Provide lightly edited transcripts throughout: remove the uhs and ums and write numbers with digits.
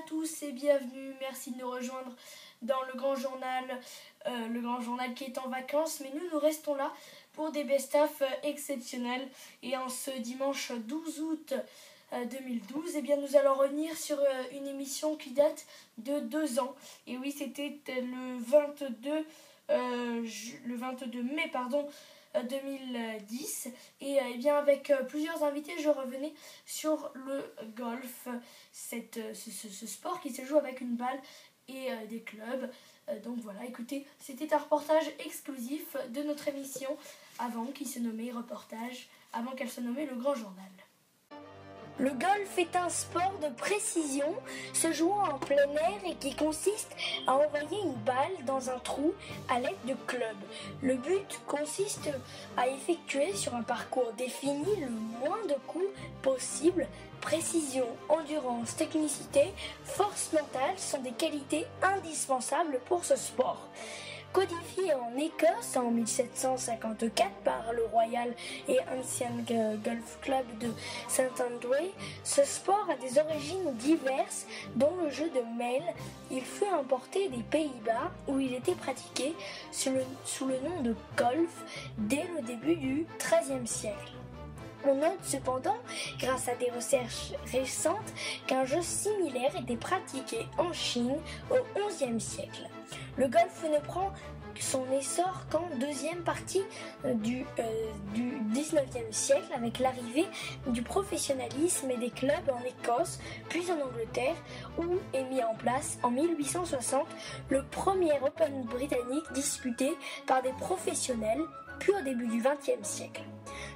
tous et bienvenue, merci de nous rejoindre dans le grand journal qui est en vacances, mais nous restons là pour des best-of exceptionnels. Et en ce dimanche 12 août 2012, eh bien, nous allons revenir sur une émission qui date de 2 ans. Et oui, c'était le 22 mai 2010 et bien avec plusieurs invités je revenais sur le golf, ce sport qui se joue avec une balle et des clubs. Donc voilà, écoutez, c'était un reportage exclusif de notre émission avant qu'elle se nommait le Grand Journal. Le golf est un sport de précision se jouant en plein air et qui consiste à envoyer une balle dans un trou à l'aide de clubs. Le but consiste à effectuer sur un parcours défini le moins de coups possible. Précision, endurance, technicité, force mentale sont des qualités indispensables pour ce sport. Codifié en Écosse en 1754 par le Royal et Ancient Golf Club de Saint-André, ce sport a des origines diverses, dont le jeu de mêle. Il fut importé des Pays-Bas où il était pratiqué sous le nom de golf dès le début du XIIIe siècle. On note cependant, grâce à des recherches récentes, qu'un jeu similaire était pratiqué en Chine au XIe siècle. Le golf ne prend son essor qu'en deuxième partie du XIXe siècle avec l'arrivée du professionnalisme et des clubs en Écosse, puis en Angleterre, où est mis en place en 1860 le premier Open britannique disputé par des professionnels, puis au début du XXe siècle.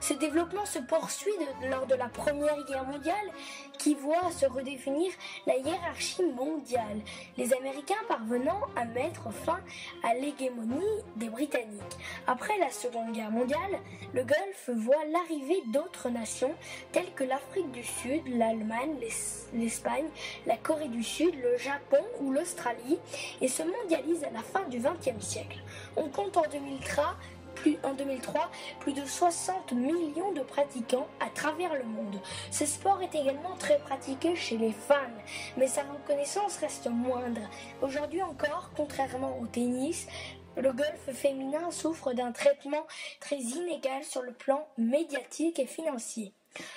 Ce développement se poursuit lors de la Première Guerre mondiale qui voit se redéfinir la hiérarchie mondiale, les Américains parvenant à mettre fin à l'hégémonie des Britanniques. Après la Seconde Guerre mondiale, le golf voit l'arrivée d'autres nations telles que l'Afrique du Sud, l'Allemagne, l'Espagne, la Corée du Sud, le Japon ou l'Australie et se mondialise à la fin du XXe siècle. On compte en 2003 plus de 60 millions de pratiquants à travers le monde. Ce sport est également très pratiqué chez les femmes, mais sa reconnaissance reste moindre. Aujourd'hui encore, contrairement au tennis, le golf féminin souffre d'un traitement très inégal sur le plan médiatique et financier.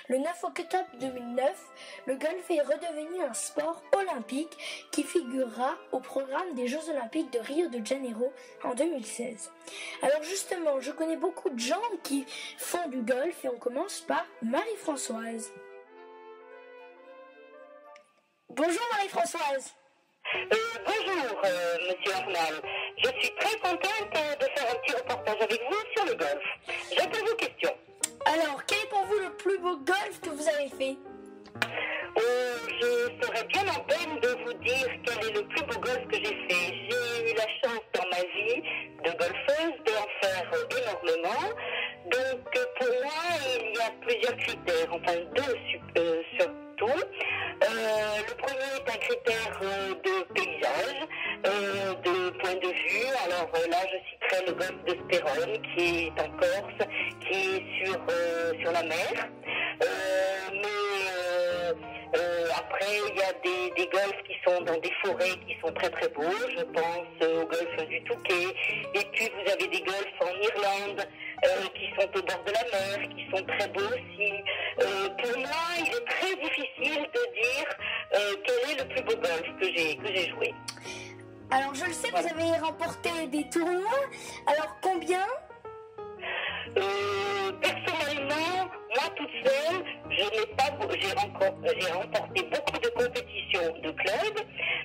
Le 9 octobre 2009, le golf est redevenu un sport olympique qui figurera au programme des Jeux Olympiques de Rio de Janeiro en 2016. Alors justement, je connais beaucoup de gens qui font du golf et on commence par Marie-Françoise. Bonjour Marie-Françoise. Bonjour Monsieur Arnal, je suis très contente de faire un petit reportage avec vous sur le golf. J'attends vos questions. Alors, quel est pour vous le plus beau golf que vous avez fait? Je serais bien en peine de vous dire quel est le plus beau golf que j'ai fait. J'ai eu la chance dans ma vie de golfeuse d'en faire énormément. Donc pour moi, il y a plusieurs critères, enfin deux surtout. Le premier est un critère de paysage, de point de vue. Alors là, je citerai le golfe de Spérone qui est en Corse, qui est sur la mer. Après, il y a des golfs qui sont dans des forêts qui sont très très beaux. Je pense au golfe du Touquet. Et puis vous avez des golfs en Irlande qui sont au bord de la mer, qui sont très beaux aussi. Pour moi, il est très difficile de dire quel est le plus beau golf que j'ai joué. Alors je le sais, vous avez remporté des tournois. Alors combien? Personnellement, moi toute seule, j'ai remporté beaucoup de compétitions de clubs,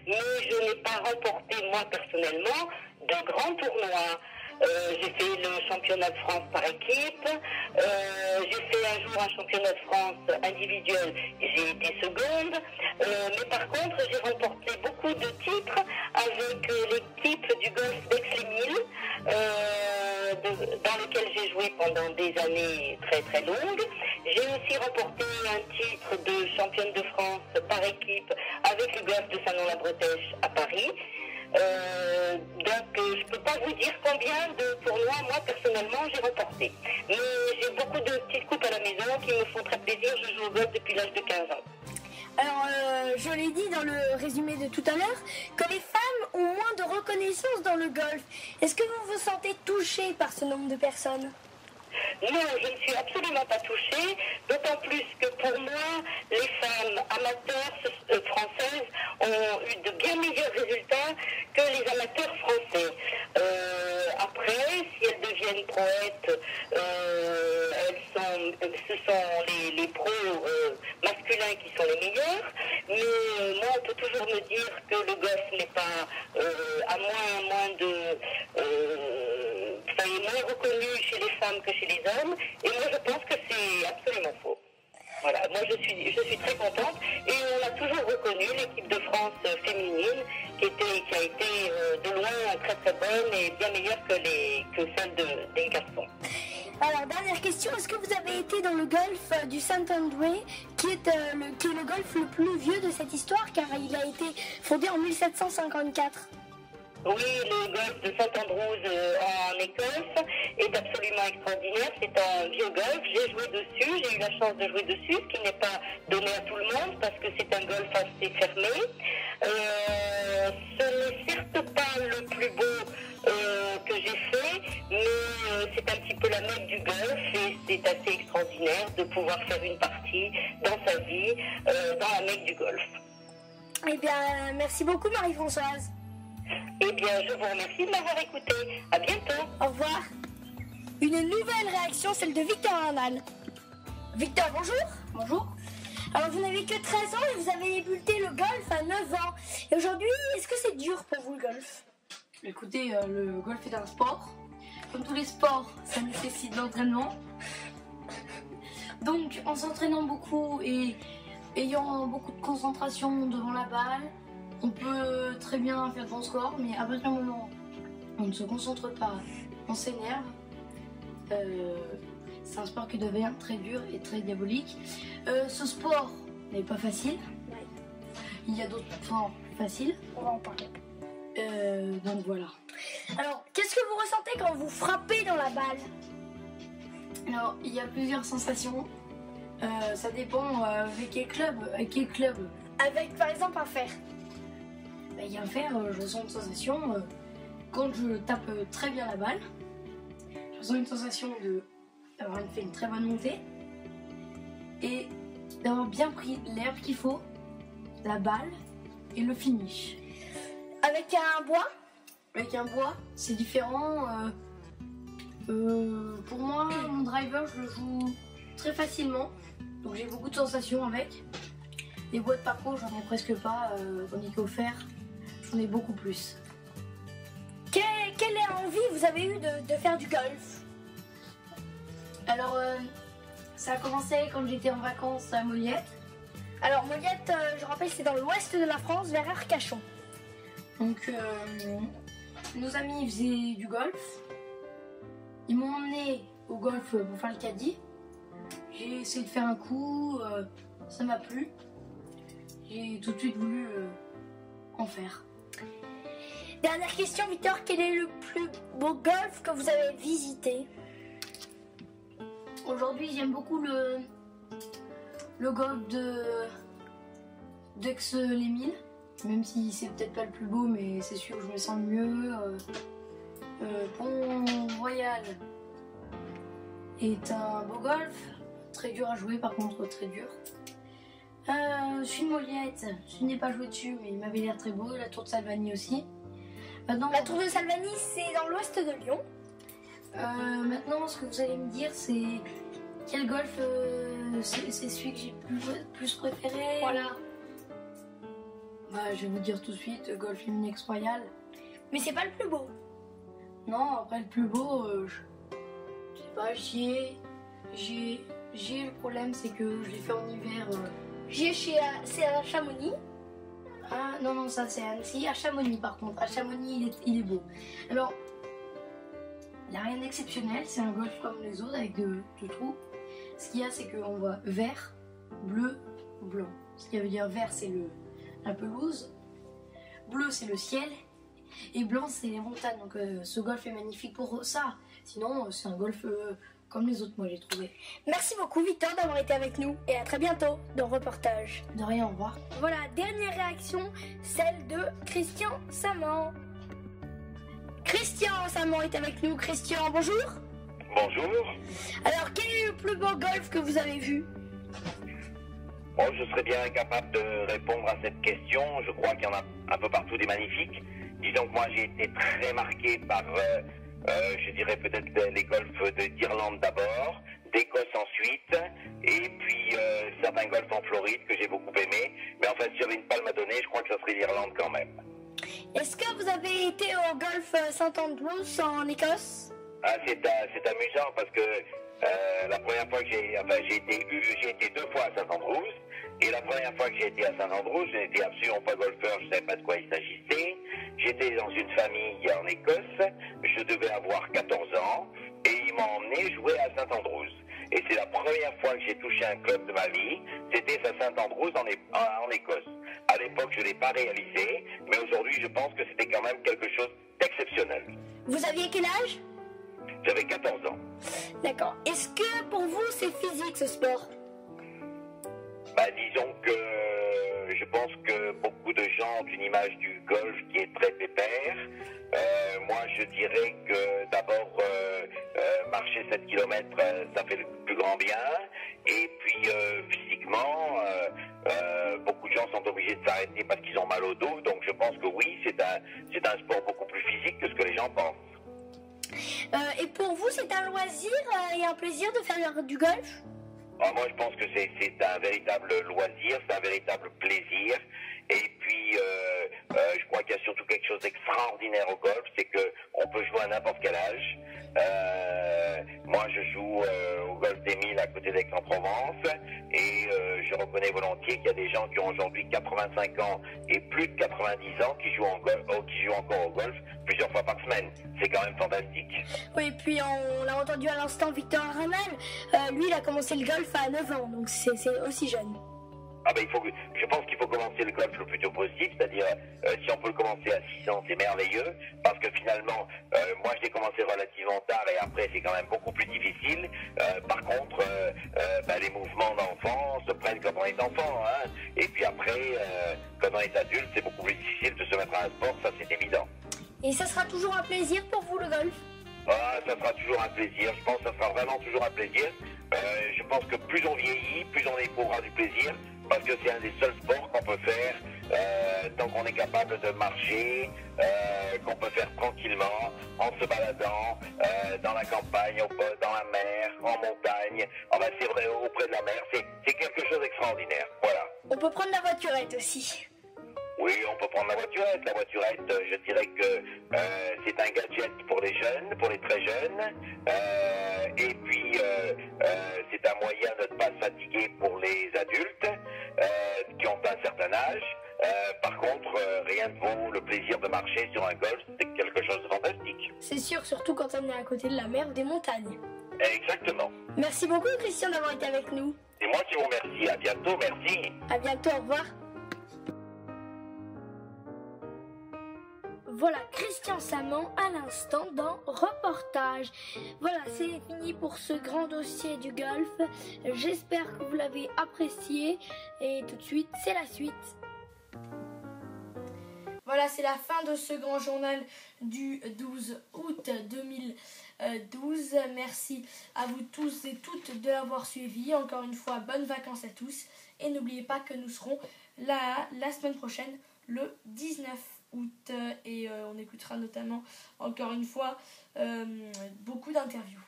mais je n'ai pas remporté moi personnellement de grands tournois. J'ai fait le championnat de France par équipe, j'ai fait un jour un championnat de France individuel, j'ai été seconde, mais par contre j'ai remporté beaucoup de titres avec l'équipe du golf d'Aix-les-Milles, dans lequel j'ai joué pendant des années très très longues. J'ai aussi remporté un titre de championne de France par équipe avec le golf de Saint-Nom-la-Bretèche à Paris. Donc je peux pas vous dire combien de tournois moi personnellement j'ai remporté. Mais j'ai beaucoup de petites coupes à la maison qui me font très plaisir. Je joue au golf depuis l'âge de 15 ans. Alors, je l'ai dit dans le résumé de tout à l'heure, que les femmes ont moins de reconnaissance dans le golf. Est-ce que vous vous sentez touché par ce nombre de personnes? Non, je ne suis absolument pas touchée, d'autant plus que pour moi, les femmes amateurs françaises ont eu de bien meilleurs résultats que les amateurs français. Après, si elles deviennent proètes, ce sont les pros masculins qui sont les meilleurs, mais moi on peut toujours me dire que le golf n'est pas à moins de... ça est moins reconnu chez les femmes que chez les hommes, et moi je pense que c'est absolument faux. Voilà, moi je suis très contente, et on a toujours reconnu l'équipe de France féminine qui a été de loin très très bonne et bien meilleure que celle des garçons. Alors, dernière question, est-ce que vous avez été dans le golfe du Saint-André, qui est le golfe le plus vieux de cette histoire, car il a été fondé en 1754? Oui, le golfe de Saint-Andrews en Écosse est absolument extraordinaire. C'est un vieux golfe. J'ai joué dessus, j'ai eu la chance de jouer dessus, ce qui n'est pas donné à tout le monde parce que c'est un golfe assez fermé. Ce n'est certes pas le plus beau que j'ai fait, mais c'est un petit peu la mecque du golf et c'est assez extraordinaire de pouvoir faire une partie dans sa vie dans la mecque du golf. Eh bien, merci beaucoup Marie-Françoise. Eh bien, je vous remercie de m'avoir écouté. À bientôt. Au revoir. Une nouvelle réaction, celle de Victor Arnal. Victor, bonjour. Bonjour. Alors, vous n'avez que 13 ans et vous avez débuté le golf à 9 ans. Et aujourd'hui, est-ce que c'est dur pour vous le golf? Écoutez, le golf est un sport. Comme tous les sports, ça nécessite de l'entraînement. Donc, en s'entraînant beaucoup et ayant beaucoup de concentration devant la balle, on peut très bien faire de bons scores, mais à partir du moment où on ne se concentre pas, on s'énerve. C'est un sport qui devient très dur et très diabolique. Ce sport n'est pas facile. Il y a d'autres sports faciles. On va en parler. Donc voilà. Alors, qu'est-ce que vous ressentez quand vous frappez dans la balle? Alors, il y a plusieurs sensations. Ça dépend avec quel club. Avec, par exemple, un fer. Il y a un fer, je ressens une sensation quand je tape très bien la balle. Je ressens une sensation d'avoir fait une très bonne montée et d'avoir bien pris l'herbe qu'il faut, la balle et le finish. Avec un bois? Avec un bois, c'est différent. Pour moi, mon driver, je le joue très facilement, donc j'ai beaucoup de sensations avec. Les bois de parcours, j'en ai presque pas, tandis qu'au fer, j'en ai beaucoup plus. Quelle envie vous avez eu de faire du golf? Alors, ça a commencé quand j'étais en vacances à Moliette. Alors, Moliette, je rappelle, c'est dans l'ouest de la France, vers Arcachon. Donc, nos amis faisaient du golf. Ils m'ont emmené au golf pour faire le caddie. J'ai essayé de faire un coup, ça m'a plu. J'ai tout de suite voulu en faire. Dernière question, Victor, quel est le plus beau golf que vous avez visité? Aujourd'hui, j'aime beaucoup le golf d'Aix-les-Milles, même si c'est peut-être pas le plus beau, mais c'est celui où je me sens le mieux. Pont-Royal est un beau golf, très dur à jouer, par contre très dur. Celui de Moliette, je n'ai pas joué dessus, mais il m'avait l'air très beau. La tour de Salvani aussi. Maintenant, la tour de Salvani, c'est dans l'ouest de Lyon. Maintenant, ce que vous allez me dire, c'est quel golf c'est celui que j'ai plus préféré. Voilà. Je vais vous dire tout de suite, Golf Luminex Royal. Mais c'est pas le plus beau. Non, après le plus beau, je sais pas, j'ai le problème, c'est que je l'ai fait en hiver. C'est à Chamonix. Ah non, ça c'est à Annecy. À Chamonix par contre. À Chamonix, il est beau. Alors, il n'y a rien d'exceptionnel. C'est un golf comme les autres avec deux trous. Ce qu'il y a, c'est qu'on voit vert, bleu, blanc. Ce qui veut dire vert, c'est la pelouse. Bleu, c'est le ciel. Et blanc, c'est les montagnes. Donc ce golf est magnifique pour ça. Sinon, c'est un golf comme les autres, moi j'ai trouvé. Merci beaucoup Victor d'avoir été avec nous et à très bientôt dans Reportage. De rien, au revoir. Voilà, dernière réaction, celle de Christian Saman. Christian Saman est avec nous. Christian, bonjour. Bonjour. Alors, quel est le plus beau golf que vous avez vu? Bon, je serais bien incapable de répondre à cette question. Je crois qu'il y en a un peu partout des magnifiques. Disons que moi j'ai été très marqué par, je dirais peut-être les golfs d'Irlande d'abord, d'Écosse ensuite, et puis certains golfs en Floride que j'ai beaucoup aimé. Mais enfin, si j'avais une palme à donner, je crois que ça serait l'Irlande quand même. Est-ce que vous avez été au golf St Andrews en Écosse? Ah, c'est amusant parce que la première fois que j'ai été 2 fois à St Andrews. Et la première fois que j'ai été à St Andrews, je n'étais absolument pas golfeur, je ne savais pas de quoi il s'agissait. J'étais dans une famille en Écosse, je devais avoir 14 ans, et ils m'ont emmené jouer à St Andrews. Et c'est la première fois que j'ai touché un club de ma vie, c'était à St Andrews en Écosse. À l'époque, je ne l'ai pas réalisé, mais aujourd'hui, je pense que c'était quand même quelque chose d'exceptionnel. Vous aviez quel âge? J'avais 14 ans. D'accord. Est-ce que pour vous, c'est physique ce sport? Disons que je pense que beaucoup de gens ont une image du golf qui est très pépère. Moi, je dirais que d'abord, marcher 7 km, ça fait le plus grand bien. Et puis, physiquement, beaucoup de gens sont obligés de s'arrêter parce qu'ils ont mal au dos. Donc, je pense que oui, c'est un sport beaucoup plus physique que ce que les gens pensent. Et pour vous, c'est un loisir et un plaisir de faire du golf? Moi, je pense que c'est un véritable loisir, c'est un véritable plaisir. Et puis, je crois qu'il y a surtout quelque chose d'extraordinaire au golf, c'est qu'on peut jouer à n'importe quel âge. Moi, je joue au golf des Milles à côté d'Aix-en-Provence, et je reconnais volontiers qu'il y a des gens qui ont aujourd'hui 85 ans et plus de 90 ans qui jouent encore au golf plusieurs fois par semaine. C'est quand même fantastique. Oui, et puis on l'a entendu à l'instant, Victor Arenal, lui il a commencé le golf à 9 ans, donc c'est aussi jeune. Je pense qu'il faut commencer le golf le plus tôt possible, c'est-à-dire si on peut le commencer à 6 ans, c'est merveilleux, parce que finalement, moi je l'ai commencé relativement tard et après c'est quand même beaucoup plus difficile. Par contre, les mouvements d'enfant se prennent quand on est enfant, hein. Et puis après, quand on est adulte, c'est beaucoup plus difficile de se mettre à un sport, ça c'est évident. Et ça sera toujours un plaisir pour vous le golf? Ça sera toujours un plaisir, je pense que ça sera vraiment toujours un plaisir. Je pense que plus on vieillit, plus on éprouvera du plaisir, parce que c'est un des seuls sports qu'on peut faire tant qu'on est capable de marcher, qu'on peut faire tranquillement, en se baladant dans la campagne, dans la mer, en montagne. C'est vrai, auprès de la mer, c'est quelque chose d'extraordinaire. Voilà. On peut prendre la voiturette aussi. Oui, on peut prendre la voiturette. La voiturette, je dirais que c'est un gadget pour les jeunes, pour les très jeunes. Et puis, c'est un moyen de ne pas se fatiguer pour les adultes qui ont un certain âge. Par contre, rien ne vaut le plaisir de marcher sur un golf. C'est quelque chose de fantastique. C'est sûr, surtout quand on est à côté de la mer ou des montagnes. Exactement. Merci beaucoup, Christian, d'avoir été avec nous. C'est moi qui vous remercie. À bientôt, merci. À bientôt, au revoir. Voilà, Christian Saman à l'instant dans Reportage. Voilà, c'est fini pour ce grand dossier du golf. J'espère que vous l'avez apprécié. Et tout de suite, c'est la suite. Voilà, c'est la fin de ce grand journal du 12 août 2012. Merci à vous tous et toutes de l'avoir suivi. Encore une fois, bonnes vacances à tous. Et n'oubliez pas que nous serons là la semaine prochaine, le 19 août. Et on écoutera notamment, encore une fois, beaucoup d'interviews.